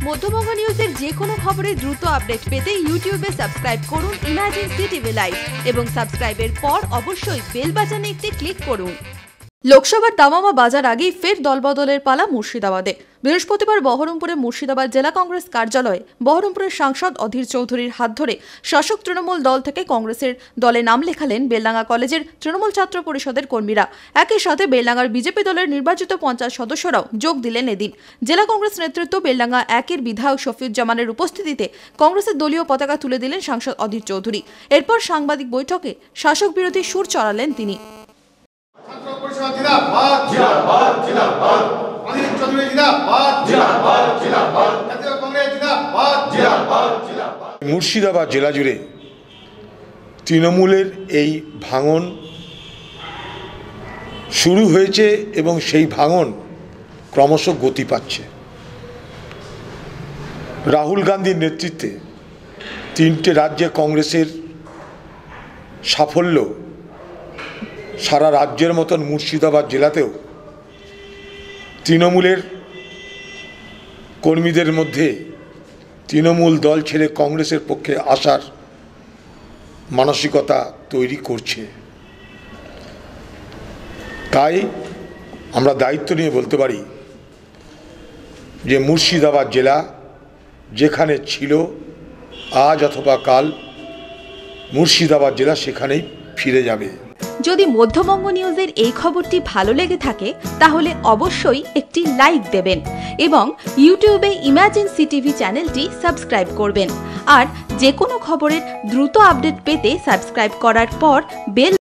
মধ্যবঙ্গ নিউজের যে কোনো খবরের দ্রুত আপডেট পেতে ইউটিউবে সাবস্ক্রাইব করুন ইমাজিন সিটিভি লাইভ এবং সাবস্ক্রাইবের পর অবশ্যই বেল বাটনে একটি ক্লিক করুন। লোকসভার দামামা বাজার আগেই ফের দলবদলের পালা মুর্শিদাবাদে। বৃহস্পতিবার বহরমপুরে মুর্শিদাবাদ জেলা কংগ্রেস কার্যালয়ে বহরমপুরের সাংসদ অধীর চৌধুরীর হাত ধরে শাসক তৃণমূল দল থেকে কংগ্রেসের দলে নাম লেখালেন বেলডাঙ্গা কলেজের তৃণমূল ছাত্র পরিষদের কর্মীরা। একই সাথে বেলডাঙ্গার বিজেপি দলের নির্বাচিত 50 সদস্যরাও যোগ দিলেন এদিন। জেলা কংগ্রেস নেতৃত্ব বেলডাঙ্গা 1-এর বিধায়ক শফিউজ্জামানের উপস্থিতিতে কংগ্রেসের দলীয় পতাকা তুলে দিলেন সাংসদ অধীর চৌধুরী। এরপর সাংবাদিক বৈঠকে শাসক বিরোধী সুর চড়ালেন তিনি। মুর্শিদাবাদ জেলা জুড়ে তৃণমূলের এই ভাঙন শুরু হয়েছে এবং সেই ভাঙন ক্রমশ গতি পাচ্ছে। রাহুল গান্ধীর নেতৃত্বে 3টে রাজ্যে কংগ্রেসের সাফল্য সারা রাজ্যের মতন মুর্শিদাবাদ জেলাতেও তৃণমূলের কর্মীদের মধ্যে তৃণমূল দল ছেড়ে কংগ্রেসের পক্ষে আসার মানসিকতা তৈরি করছে। তাই আমরা দায়িত্ব নিয়ে বলতে পারি যে মুর্শিদাবাদ জেলা যেখানে ছিল আজ অথবা কাল মুর্শিদাবাদ জেলা সেখানেই ফিরে যাবে। যদি মধ্যবঙ্গ নিউজের এই খবরটি ভালো লেগে থাকে তাহলে অবশ্যই একটি লাইক দেবেন এবং ইউটিউবে ইমাজিন সিটিভি চ্যানেলটি সাবস্ক্রাইব করবেন। আর যে কোনো খবরের দ্রুত আপডেট পেতে সাবস্ক্রাইব করার পর বেল